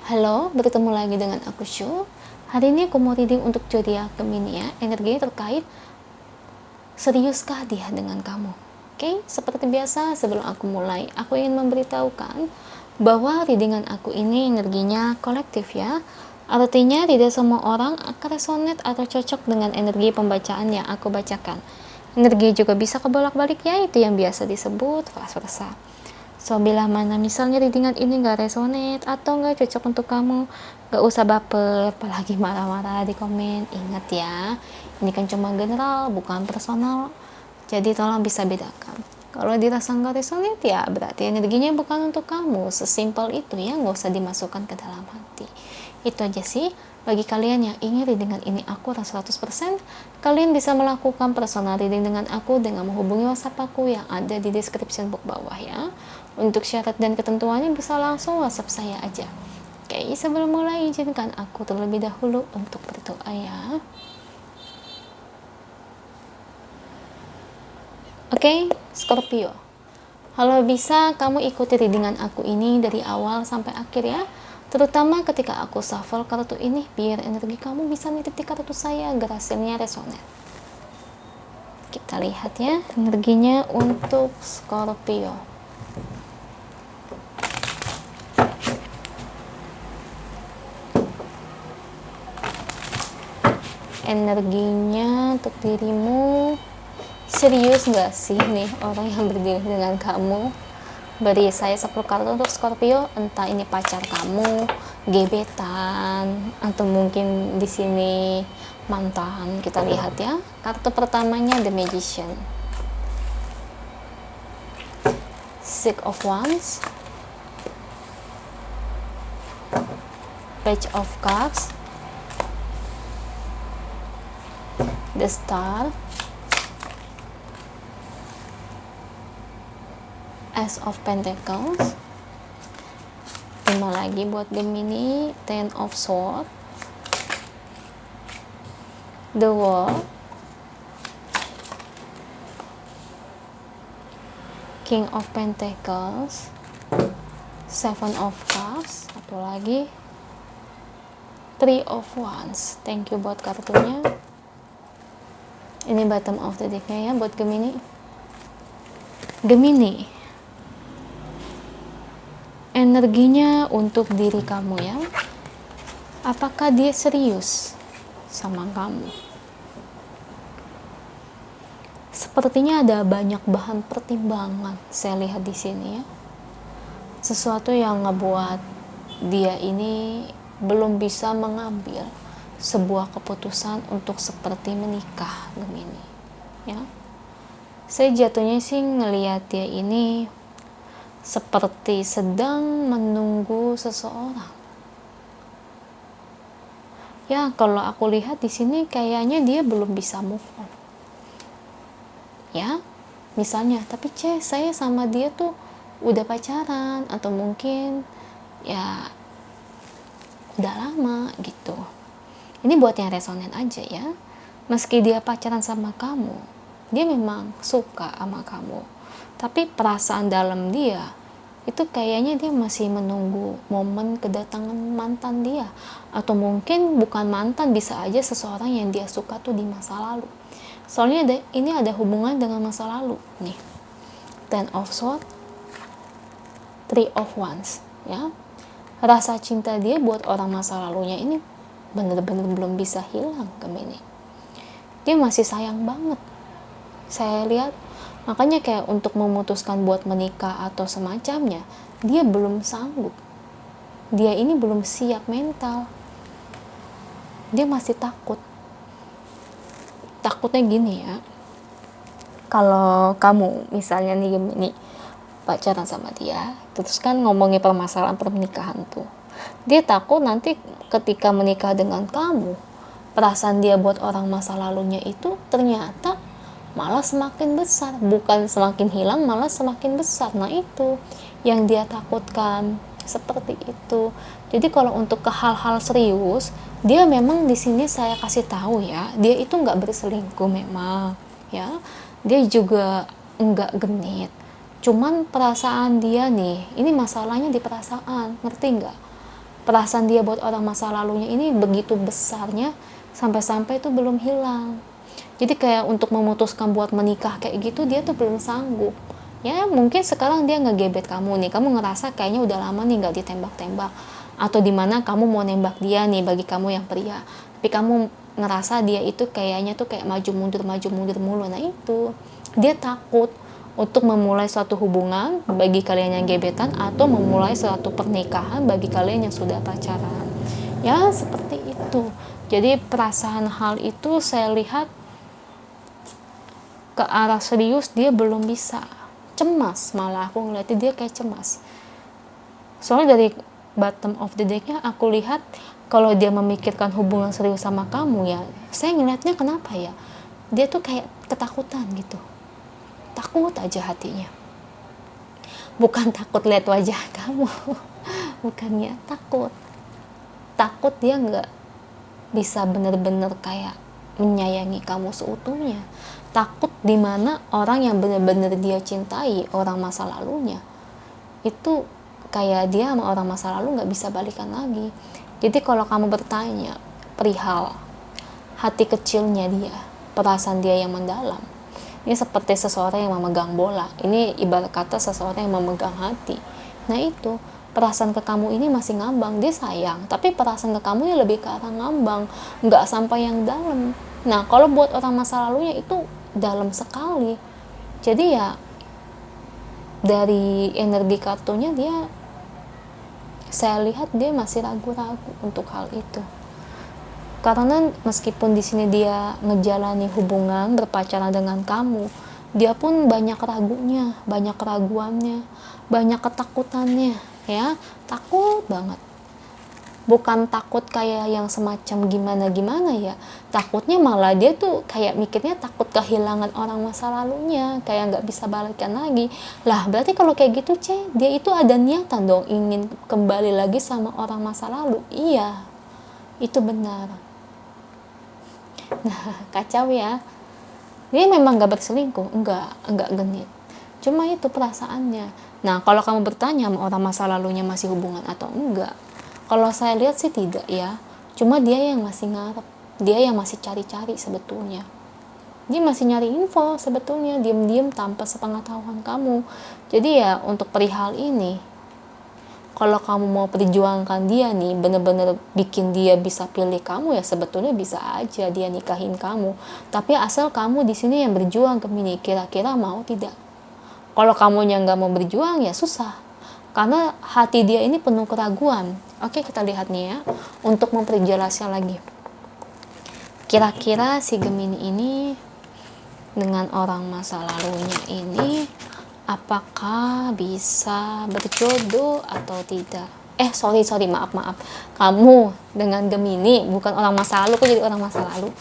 Halo, bertemu lagi dengan aku Shu. Hari ini aku mau reading untuk zodiak Gemini ya. Energinya terkait seriuskah dia dengan kamu? Oke, seperti biasa sebelum aku mulai, aku ingin memberitahukan bahwa readingan aku ini energinya kolektif ya. Artinya tidak semua orang akan resonate atau cocok dengan energi pembacaan yang aku bacakan. Energi juga bisa kebolak-balik ya, itu yang biasa disebut vice versa. So, bila mana misalnya readingan ini gak resonate atau gak cocok untuk kamu, gak usah baper, apalagi marah-marah di komen. Ingat ya, ini kan cuma general, bukan personal. Jadi tolong bisa bedakan. Kalau dirasa gak resonate ya berarti energinya bukan untuk kamu. Sesimpel itu ya, gak usah dimasukkan ke dalam hati. Itu aja sih. Bagi kalian yang ingin readingan ini akurat 100%, kalian bisa melakukan personal reading dengan aku dengan menghubungi WhatsApp aku yang ada di description box bawah ya. Untuk syarat dan ketentuannya bisa langsung WhatsApp saya aja. Oke, sebelum mulai izinkan aku terlebih dahulu untuk berdoa ya. Oke, Scorpio. Kalau bisa kamu ikuti readingan aku ini dari awal sampai akhir ya. Terutama ketika aku shuffle kartu ini biar energi kamu bisa nitip di kartu saya agar hasilnya resonate. Kita lihat ya energinya untuk Scorpio. Energinya untuk dirimu, serius gak sih nih orang yang berdiri dengan kamu? Beri saya 10 kartu untuk Scorpio, entah ini pacar kamu, gebetan, atau mungkin di sini mantan. Kita lihat ya. Kartu pertamanya The Magician, Six of Wands, Page of Cups, The Star, Ace of Pentacles, 5 lagi buat Gemini, Ten of Swords, The World, King of Pentacles, Seven of Cups, satu lagi, Three of Wands. Thank you buat kartunya. Ini bottom of the deck-nya ya buat Gemini. Gemini, energinya untuk diri kamu ya. Apakah dia serius sama kamu? Sepertinya ada banyak bahan pertimbangan saya lihat di sini ya. Sesuatu yang ngebuat dia ini belum bisa mengambil sebuah keputusan untuk seperti menikah, Gemini ya. Saya jatuhnya sih ngelihat dia ini seperti sedang menunggu seseorang ya. Kalau aku lihat di sini kayaknya dia belum bisa move on ya. Misalnya, tapi saya sama dia tuh udah pacaran, atau mungkin ya udah lama gitu. Ini buat yang resonan aja ya. Meski dia pacaran sama kamu, dia memang suka sama kamu, tapi perasaan dalam dia itu kayaknya dia masih menunggu momen kedatangan mantan dia. Atau mungkin bukan mantan, bisa aja seseorang yang dia suka tuh di masa lalu. Soalnya ini ada hubungan dengan masa lalu nih. Ten of Swords, Three of Wands ya. Rasa cinta dia buat orang masa lalunya ini bener-bener belum bisa hilang, Gemini. Dia masih sayang banget saya lihat. Makanya kayak untuk memutuskan buat menikah atau semacamnya, dia belum sanggup. Dia ini belum siap mental. Dia masih takut. Takutnya gini ya, kalau kamu misalnya nih Gemini pacaran sama dia, terus kan ngomongin permasalahan pernikahan tuh, dia takut nanti ketika menikah dengan kamu, perasaan dia buat orang masa lalunya itu ternyata malah semakin besar, bukan semakin hilang, malah semakin besar. Nah itu yang dia takutkan, seperti itu. Jadi kalau untuk ke hal-hal serius, dia memang di sini saya kasih tahu ya, dia itu nggak berselingkuh memang ya, dia juga nggak genit. Cuman perasaan dia nih, ini masalahnya di perasaan, ngerti nggak? perasaan dia buat orang masa lalunya ini begitu besarnya, sampai-sampai itu belum hilang. Jadi kayak untuk memutuskan buat menikah kayak gitu dia tuh belum sanggup. Ya mungkin sekarang dia ngegebet kamu nih, kamu ngerasa kayaknya udah lama nih nggak ditembak-tembak, atau dimana kamu mau nembak dia nih, bagi kamu yang pria, tapi kamu ngerasa dia itu kayaknya tuh kayak maju mundur mulu. Nah itu dia takut untuk memulai suatu hubungan bagi kalian yang gebetan, atau memulai suatu pernikahan bagi kalian yang sudah pacaran. Ya seperti itu. Jadi perasaan hal itu saya lihat ke arah serius dia belum bisa. Cemas, malah aku ngeliatnya dia kayak cemas. Soalnya dari bottom of the deck-nya aku lihat kalau dia memikirkan hubungan serius sama kamu, ya saya ngeliatnya kenapa ya, dia tuh kayak ketakutan gitu, takut aja hatinya. Bukan takut lihat wajah kamu, bukannya takut dia nggak bisa bener-bener kayak menyayangi kamu seutuhnya. Takut dimana orang yang bener-bener dia cintai, orang masa lalunya, itu kayak dia sama orang masa lalu nggak bisa balikan lagi. Jadi kalau kamu bertanya perihal hati kecilnya dia, perasaan dia yang mendalam, ini seperti seseorang yang memegang bola. Ini ibarat kata seseorang yang memegang hati. Nah itu perasaan ke kamu ini masih ngambang, dia sayang, tapi perasaan ke kamu ini lebih ke arah ngambang, nggak sampai yang dalam. Nah kalau buat orang masa lalunya itu dalam sekali. Jadi ya dari energi kartunya dia, saya lihat dia masih ragu-ragu untuk hal itu. Karena meskipun di sini dia ngejalani hubungan berpacaran dengan kamu, dia pun banyak ragunya, banyak keraguannya, banyak ketakutannya, ya takut banget. Bukan takut kayak yang semacam gimana-gimana ya, takutnya malah dia tuh kayak mikirnya takut kehilangan orang masa lalunya, kayak nggak bisa balikan lagi. Lah berarti kalau kayak gitu dia itu ada niatan dong ingin kembali lagi sama orang masa lalu. Iya, itu benar. Nah kacau ya, dia memang nggak berselingkuh, enggak genit, cuma itu perasaannya. Nah kalau kamu bertanya sama orang masa lalunya masih hubungan atau enggak, kalau saya lihat sih tidak ya, cuma dia yang masih ngarep, dia yang masih cari-cari sebetulnya. Dia masih nyari info sebetulnya, diam-diam tanpa sepengetahuan kamu. Jadi ya untuk perihal ini, kalau kamu mau perjuangkan dia nih, bener-bener bikin dia bisa pilih kamu, ya sebetulnya bisa aja dia nikahin kamu. Tapi asal kamu di sini yang berjuang, Gemini, kira-kira mau tidak? Kalau kamu yang nggak mau berjuang ya susah. Karena hati dia ini penuh keraguan. Oke, kita lihat nih ya, untuk memperjelasnya lagi. Kira-kira si Gemini ini dengan orang masa lalunya ini, apakah bisa berjodoh atau tidak? Sorry, maaf. Kamu dengan Gemini, bukan orang masa lalu, kok jadi orang masa lalu.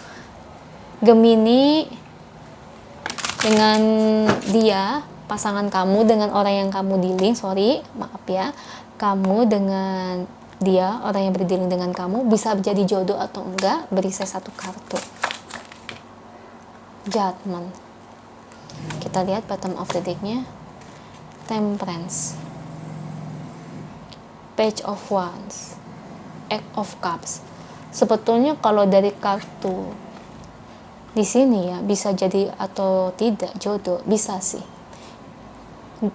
Gemini dengan dia, pasangan kamu dengan orang yang kamu dealing, kamu dengan dia, orang yang berdealing dengan kamu, bisa jadi jodoh atau enggak? Beri saya satu kartu. Judgment. Kita lihat bottom of the deck-nya. Temperance, Page of Wands, Eight of Cups. Sebetulnya kalau dari kartu di sini ya, bisa jadi atau tidak jodoh, bisa sih.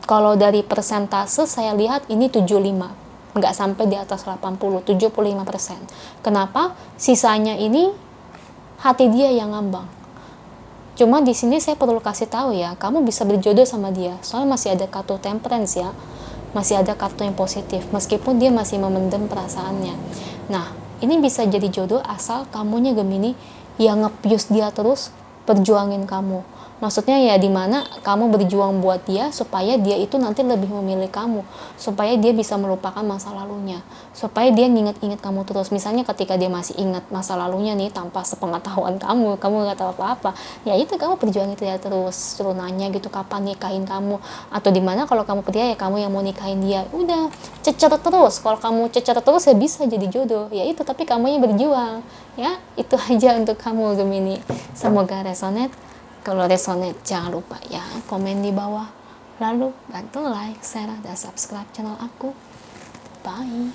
Kalau dari persentase saya lihat ini 75, nggak sampai di atas 80, 75%. Kenapa? Sisanya ini hati dia yang ngambang. Cuma di sini saya perlu kasih tahu ya, kamu bisa berjodoh sama dia. Soalnya masih ada kartu Temperance ya, masih ada kartu yang positif, meskipun dia masih memendam perasaannya. Nah, ini bisa jadi jodoh asal kamunya Gemini yang nge-push dia terus perjuangin kamu. Maksudnya ya dimana kamu berjuang buat dia supaya dia itu nanti lebih memilih kamu, supaya dia bisa melupakan masa lalunya, supaya dia nginget-inget kamu terus. Misalnya ketika dia masih ingat masa lalunya nih tanpa sepengetahuan kamu nggak tahu apa-apa, ya itu kamu perjuangin dia terus, suruh nanya gitu kapan nikahin kamu, atau dimana kalau kamu pria ya kamu yang mau nikahin dia, udah cecer terus. Kalau kamu cecer terus ya bisa jadi jodoh, ya itu, tapi kamu yang berjuang ya. Itu aja untuk kamu Gemini, semoga resonate. Kalau resonate jangan lupa ya komen di bawah, lalu bantu like, share, dan subscribe channel aku. Bye.